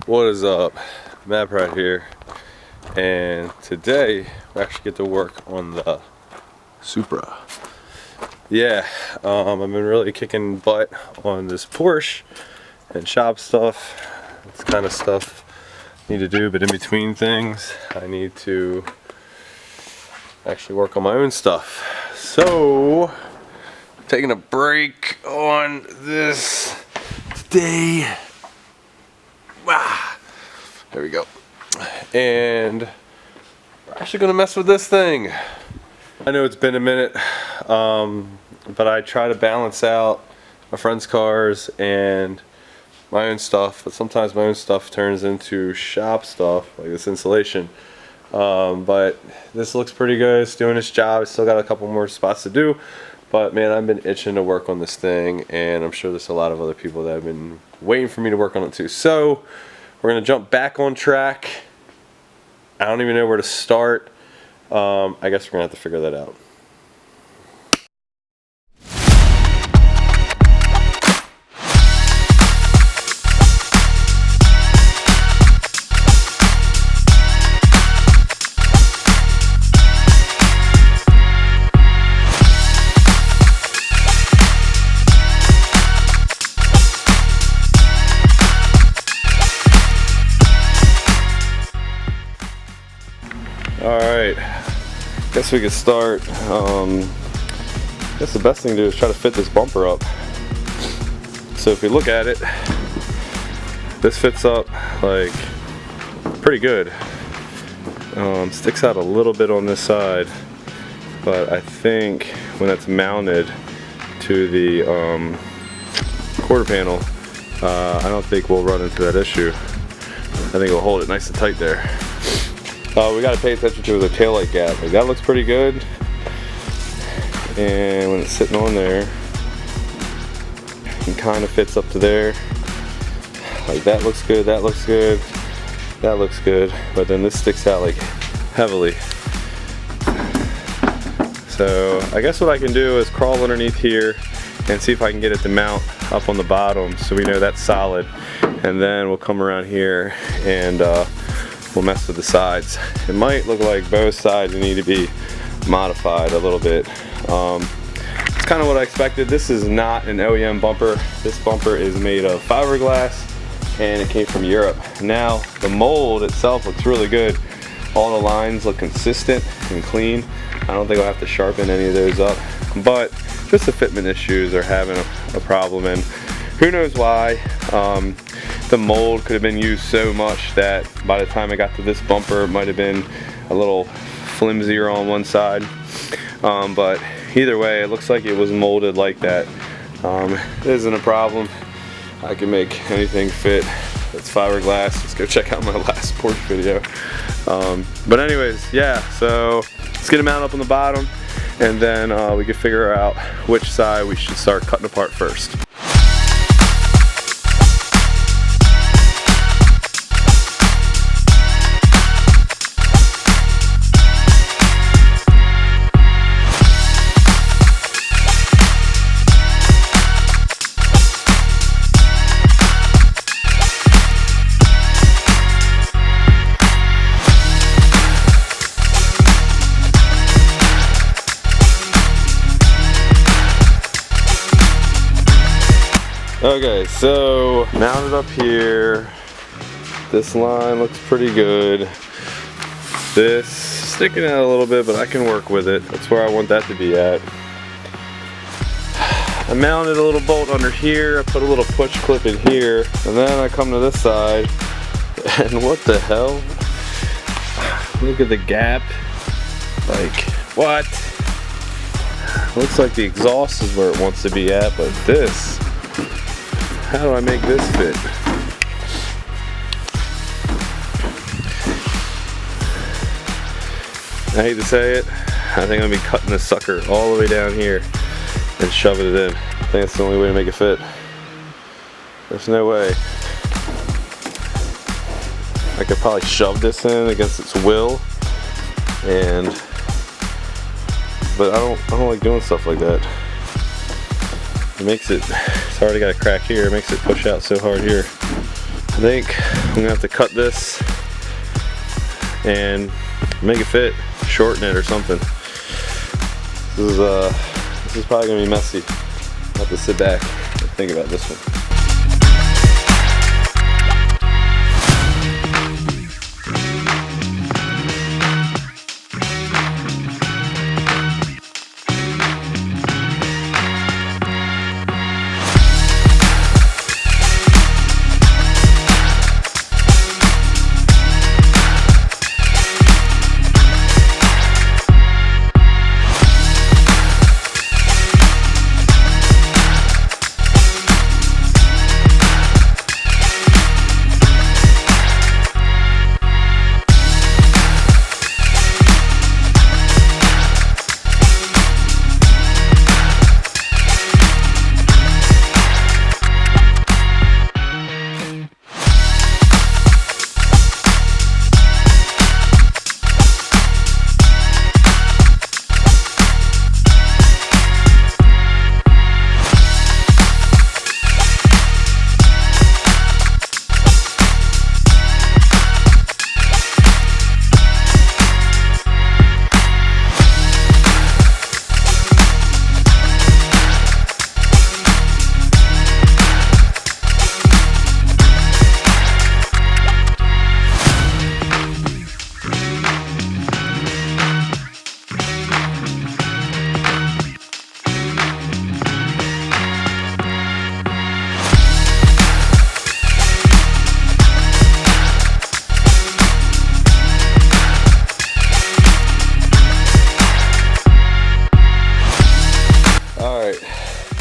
What is up? Matt right here, and today we actually get to work on the Supra. Yeah, I've been really kicking butt on this Porsche and shop stuff. It's kind of stuff I need to do, but in between things I need to actually work on my own stuff. So taking a break on this today. Wow. There we go. And we're actually gonna mess with this thing. I know it's been a minute, but I try to balance out my friends' cars and my own stuff, but sometimes my own stuff turns into shop stuff, like this insulation. But this looks pretty good. It's doing its job. It's still got a couple more spots to do, but man, I've been itching to work on this thing, and I'm sure there's a lot of other people that have been waiting for me to work on it too. So we're gonna jump back on track. I don't even know where to start. I guess we're gonna have to figure that out. Alright, guess we could start. I guess the best thing to do is try to fit this bumper up. So if we look at it, this fits up like pretty good. Sticks out a little bit on this side, but I think when it's mounted to the quarter panel, I don't think we'll run into that issue. I think it'll hold it nice and tight there. We got to pay attention to the taillight gap. Like, that looks pretty good, and when it's sitting on there, it kind of fits up to there. Like, that looks good, that looks good, that looks good, but then this sticks out like heavily. So I guess what I can do is crawl underneath here and see if I can get it to mount up on the bottom, so we know that's solid, and then we'll come around here and we'll mess with the sides. It might look like both sides need to be modified a little bit. It's kind of what I expected. This is not an OEM bumper. This bumper is made of fiberglass, and it came from Europe. Now the mold itself looks really good. All the lines look consistent and clean. I don't think I'll have to sharpen any of those up, but just the fitment issues are having a problem, and who knows why. The mold could have been used so much that by the time I got to this bumper, it might have been a little flimsier on one side. But either way, it looks like it was molded like that. It isn't a problem. I can make anything fit. It's fiberglass. Let's go check out my last Porsche video. But anyways, yeah, so let's get them out up on the bottom, and then we can figure out which side we should start cutting apart first. Okay, so mounted up here, this line looks pretty good. This sticking out a little bit, but I can work with it. That's where I want that to be at. I mounted a little bolt under here, I put a little push clip in here, and then I come to this side, and what the hell? Look at the gap. Like, what? Looks like the exhaust is where it wants to be at, but this, how do I make this fit? I hate to say it, I think I'm gonna be cutting this sucker all the way down here and shoving it in. I think that's the only way to make it fit. There's no way. I could probably shove this in against its will, but I don't like doing stuff like that. It makes it, it's already got a crack here, it makes it push out so hard here. think I'm gonna have to cut this and make it fit, shorten it or something. This is probably gonna be messy. I'll have to sit back and think about this one.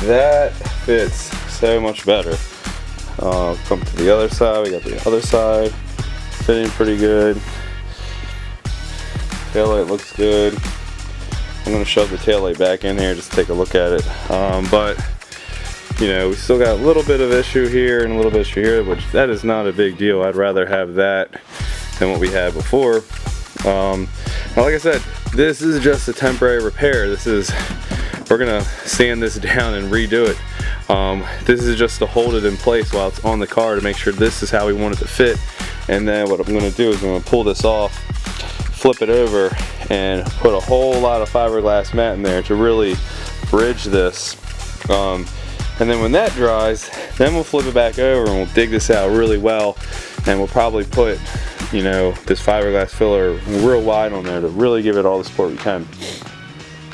That fits so much better. Come to the other side, we got the other side fitting pretty good. Taillight looks good. I'm going to shove the taillight back in here just to take a look at it. But you know, we still got a little bit of issue here and a little bit of issue here, which that is not a big deal. I'd rather have that than what we had before. Now, like I said, this is just a temporary repair. We're gonna sand this down and redo it. This is just to hold it in place while it's on the car to make sure this is how we want it to fit. And then what I'm gonna do is I'm gonna pull this off, flip it over, and put a whole lot of fiberglass mat in there to really bridge this. And then when that dries, then we'll flip it back over and we'll dig this out really well, and we'll probably put, you know, this fiberglass filler real wide on there to really give it all the support we can.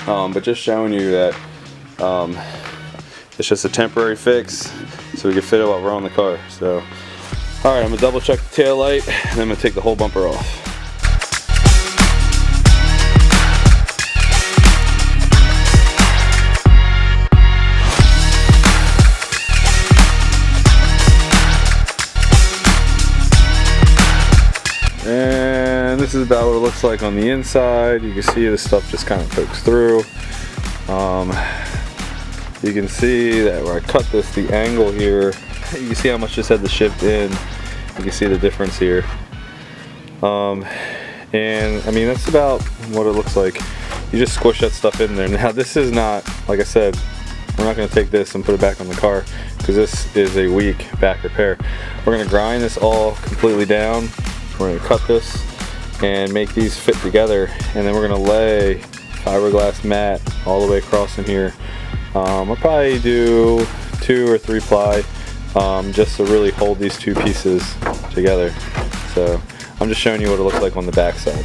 But just showing you that it's just a temporary fix so we can fit it while we're on the car. So, alright, I'm gonna double check the tail light and then I'm gonna take the whole bumper off. And this is about what it looks like on the inside. You can see the stuff just kind of pokes through. You can see that where I cut this, the angle here, you can see how much this had to shift in. You can see the difference here. And I mean, that's about what it looks like. You just squish that stuff in there. Now this is not, like I said, we're not going to take this and put it back on the car because this is a weak back repair. We're going to grind this all completely down. We're going to cut this and make these fit together, and then we're going to lay fiberglass mat all the way across in here. I'll probably do 2 or 3 ply just to really hold these two pieces together. So I'm just showing you what it looks like on the back side.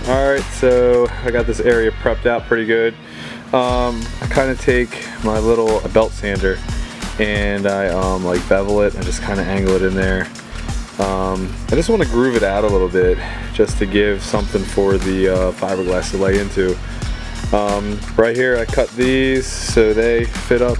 Alright, so I got this area prepped out pretty good. I kind of take my little belt sander and I like bevel it and just kind of angle it in there. I just want to groove it out a little bit just to give something for the fiberglass to lay into. Right here I cut these so they fit up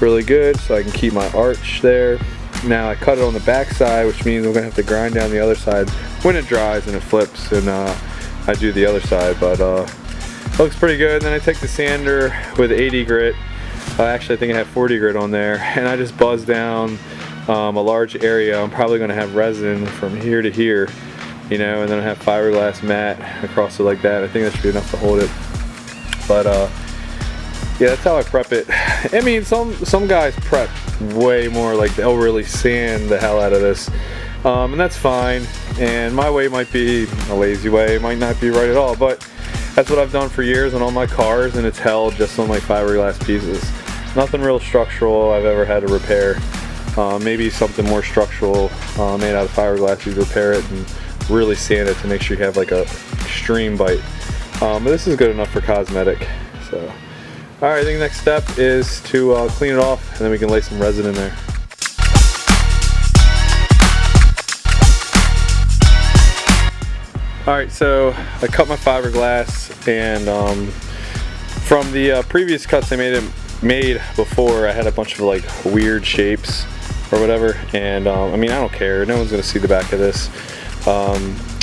really good so I can keep my arch there. Now I cut it on the back side, which means I'm going to have to grind down the other side when it dries and it flips, and I do the other side, but it looks pretty good. And then I take the sander with 80 grit, actually I think I have 40 grit on there, and I just buzz down a large area. I'm probably going to have resin from here to here, you know, and then I have fiberglass mat across it like that. I think that should be enough to hold it. But yeah, that's how I prep it. I mean, some guys prep way more, like they'll really sand the hell out of this, and that's fine. And my way might be a lazy way, it might not be right at all, but that's what I've done for years on all my cars, and it's held just on like fiberglass pieces. Nothing real structural I've ever had to repair. Maybe something more structural made out of fiberglass, you'd repair it and really sand it to make sure you have like a extreme bite. But this is good enough for cosmetic. So, alright, I think the next step is to clean it off, and then we can lay some resin in there. Alright, so I cut my fiberglass, and from the previous cuts I made before, I had a bunch of like weird shapes or whatever, and I mean, I don't care, no one's gonna see the back of this.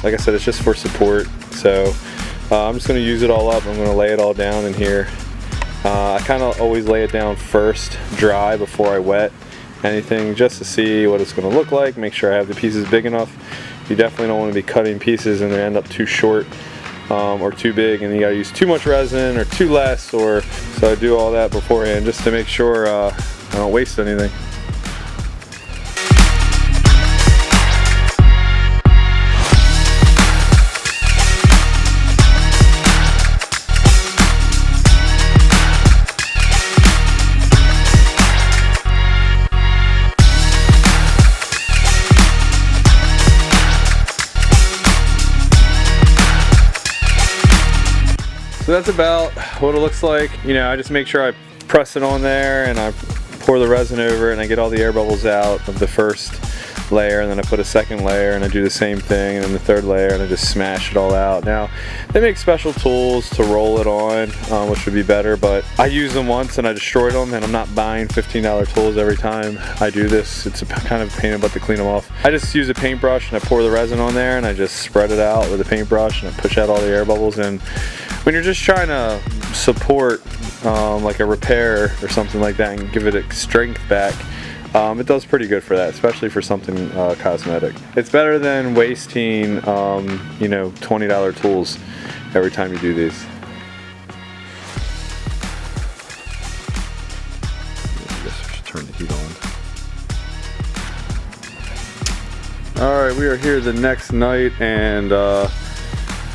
Like I said, it's just for support, so I'm just gonna use it all up. I'm gonna lay it all down in here. I kind of always lay it down first dry before I wet anything, just to see what it's gonna look like, make sure I have the pieces big enough. You definitely don't want to be cutting pieces and they end up too short or too big, and you gotta use too much resin or too less, or so I do all that beforehand just to make sure I don't waste anything. So that's about what it looks like. You know, I just make sure I press it on there and I pour the resin over it, and I get all the air bubbles out of the first layer, and then I put a second layer and I do the same thing, and then the third layer, and I just smash it all out. Now they make special tools to roll it on, which would be better, but I used them once and I destroyed them, and I'm not buying $15 tools every time I do this. It's a kind of a pain in the butt to clean them off. I just use a paintbrush and I pour the resin on there and I just spread it out with a paintbrush and I push out all the air bubbles. And when you're just trying to support like a repair or something like that and give it a strength back, it does pretty good for that, especially for something cosmetic. It's better than wasting, you know, $20 tools every time you do these. I guess I should turn the heat on. Alright, we are here the next night, and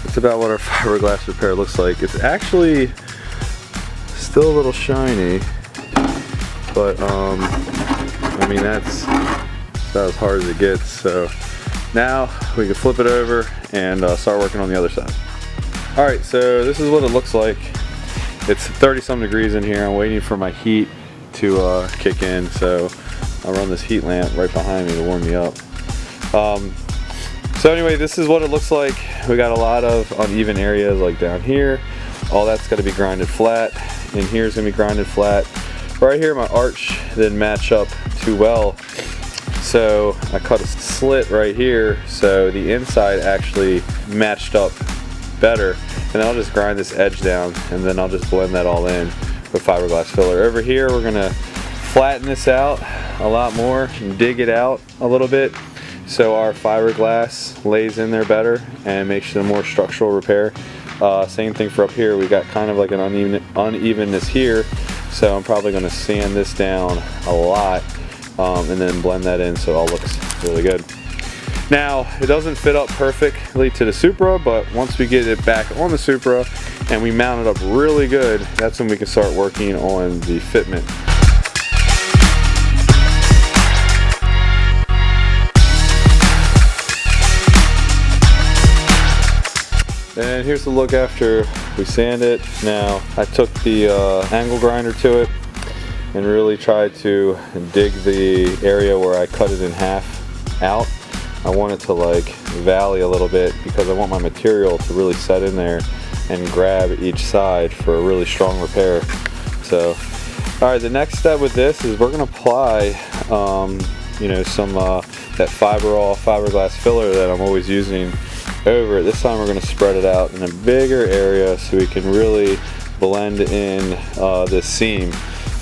it's about what our fiberglass repair looks like. It's actually still a little shiny, but I mean, that's about as hard as it gets. So now we can flip it over and start working on the other side. Alright, so this is what it looks like. It's 30-some degrees in here. I'm waiting for my heat to kick in, so I'll run this heat lamp right behind me to warm me up. So anyway, this is what it looks like. We got a lot of uneven areas like down here. All that's got to be grinded flat, and here's going to be grinded flat. Right here my arch didn't match up too well, so I cut a slit right here so the inside actually matched up better, and then I'll just grind this edge down, and then I'll just blend that all in with fiberglass filler. Over here we're going to flatten this out a lot more and dig it out a little bit so our fiberglass lays in there better and makes it a more structural repair. Same thing for up here. We got kind of like an unevenness here, so I'm probably going to sand this down a lot and then blend that in so it all looks really good. Now, it doesn't fit up perfectly to the Supra, but once we get it back on the Supra and we mount it up really good, that's when we can start working on the fitment. And here's the look after we sand it. Now, I took the angle grinder to it and really tried to dig the area where I cut it in half out. I want it to like valley a little bit because I want my material to really set in there and grab each side for a really strong repair. So, all right, the next step with this is we're gonna apply, you know, some that fiberglass filler that I'm always using over it. This time we're gonna spread it out in a bigger area so we can really blend in this seam,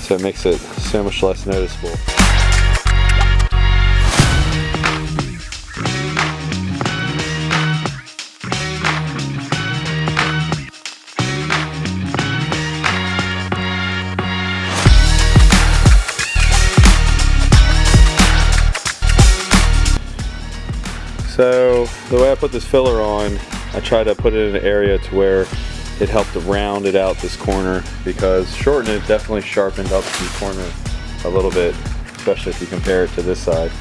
so it makes it so much less noticeable. So the way I put this filler on, I try to put it in an area to where it helped to round it out this corner, because shortening it definitely sharpened up the corner a little bit, especially if you compare it to this side.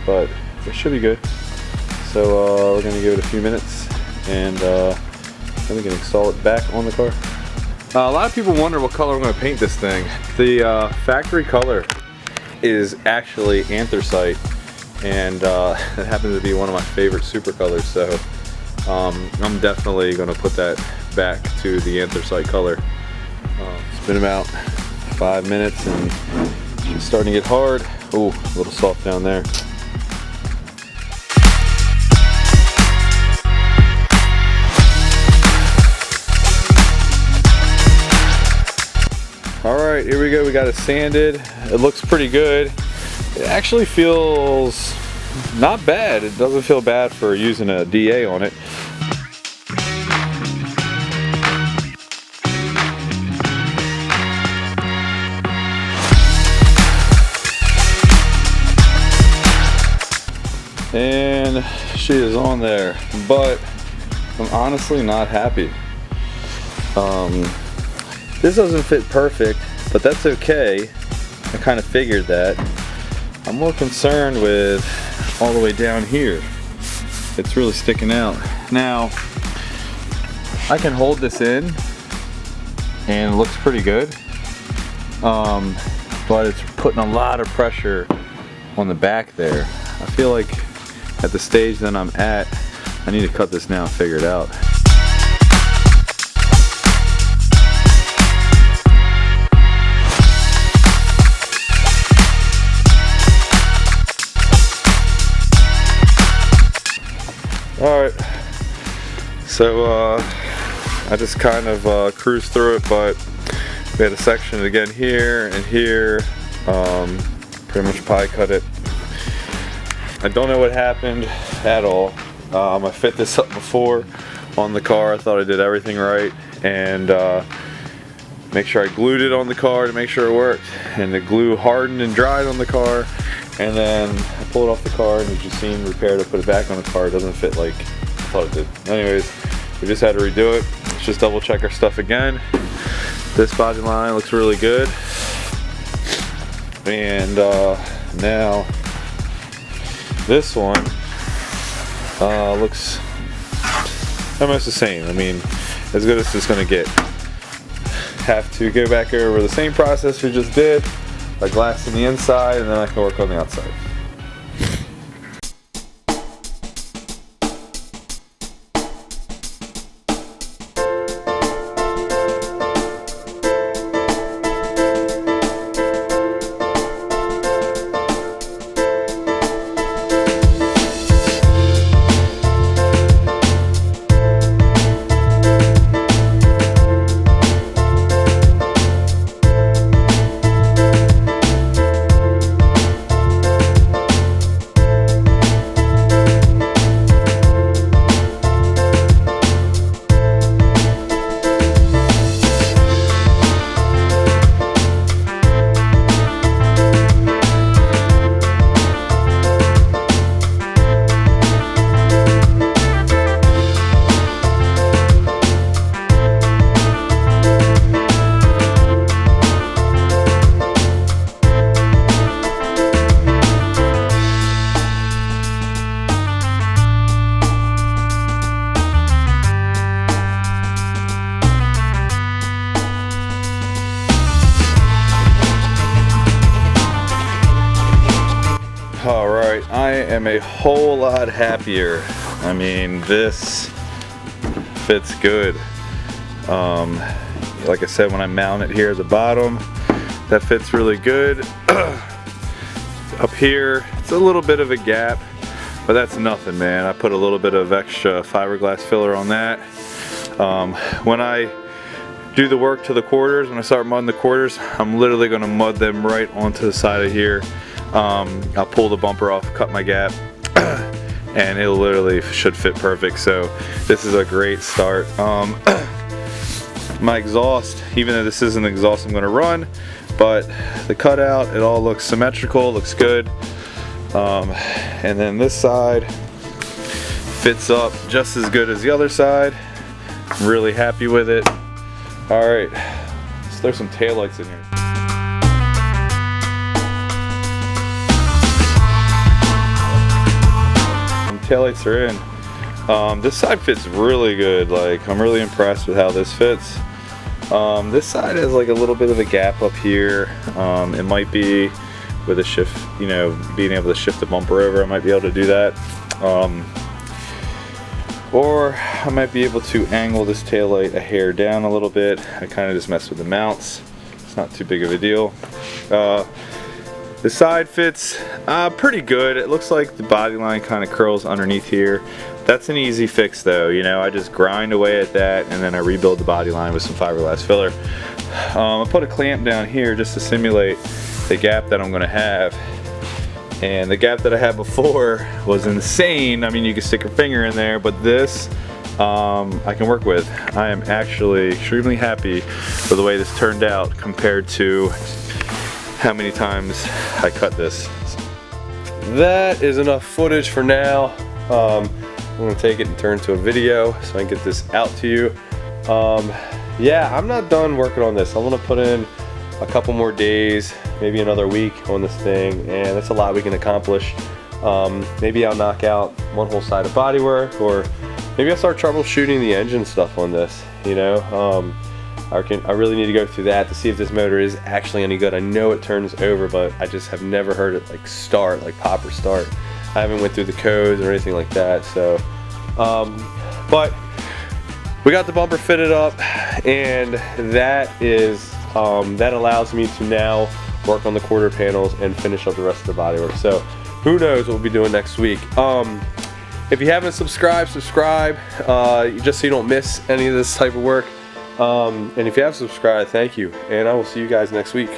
But it should be good. So we're going to give it a few minutes, and then we can install it back on the car. A lot of people wonder what color I'm going to paint this thing. The factory color is actually anthracite, and it happens to be one of my favorite Supra colors, so I'm definitely going to put that back to the anthracite color. It's been about 5 minutes and it's starting to get hard. Ooh, a little soft down there. Alright, here we go. We got it sanded. It looks pretty good. It actually feels not bad. It doesn't feel bad for using a DA on it. And she is on there, but I'm honestly not happy. This doesn't fit perfect, but that's okay. I kind of figured that. I'm more concerned with all the way down here. It's really sticking out. Now, I can hold this in and it looks pretty good, but it's putting a lot of pressure on the back there. I feel like at the stage that I'm at, I need to cut this now and figure it out. Alright, so I just kind of cruised through it, but we had a section again here and here, pretty much pie cut it. I don't know what happened at all. I fit this up before on the car. I thought I did everything right, and make sure I glued it on the car to make sure it worked, and the glue hardened and dried on the car. And then I pulled it off the car, and as you've seen, repaired it, put it back on the car. It doesn't fit like I thought it did. Anyways, we just had to redo it. Let's just double check our stuff again. This body line looks really good. And now this one looks almost the same. I mean, as good as it's gonna get. Have to go back over the same process we just did. I glass in the inside, and then I can work on the outside. am a whole lot happier. I mean, this fits good. Like I said, when I mount it here at the bottom, that fits really good. Up here, it's a little bit of a gap, but that's nothing, man. I put a little bit of extra fiberglass filler on that. When I do the work to the quarters, when I start mudding the quarters, I'm literally going to mud them right onto the side of here. I'll pull the bumper off, cut my gap, and it literally should fit perfect. So this is a great start. My exhaust, even though this isn't the exhaust I'm going to run, but the cutout, it all looks symmetrical, looks good. And then this side fits up just as good as the other side. I'm really happy with it. All right, let's throw some taillights in here. Taillights are in. This side fits really good. Like, I'm really impressed with how this fits. This side has like a little bit of a gap up here. It might be with a shift, you know, being able to shift the bumper over, I might be able to do that. Or I might be able to angle this taillight a hair down a little bit. I kind of just messed with the mounts. It's not too big of a deal. The side fits pretty good. It looks like the body line kind of curls underneath here. That's an easy fix though, you know, I just grind away at that and then I rebuild the body line with some fiberglass filler. I put a clamp down here just to simulate the gap that I'm going to have. And the gap that I had before was insane. I mean, you can stick your finger in there, but this I can work with. I am actually extremely happy with the way this turned out compared to how many times I cut this. That is enough footage for now. I'm gonna take it and turn it to a video so I can get this out to you. Yeah, I'm not done working on this. I'm gonna put in a couple more days, maybe another week on this thing, and that's a lot we can accomplish. Maybe I'll knock out one whole side of bodywork, or maybe I'll start troubleshooting the engine stuff on this, you know. I really need to go through that to see if this motor is actually any good. I know it turns over, but I just have never heard it like start, like pop or start. I haven't went through the codes or anything like that, so. But we got the bumper fitted up, and that is that allows me to now work on the quarter panels and finish up the rest of the bodywork. So who knows what we'll be doing next week. If you haven't subscribed, subscribe, just so you don't miss any of this type of work. And if you have subscribed, thank you, and I will see you guys next week.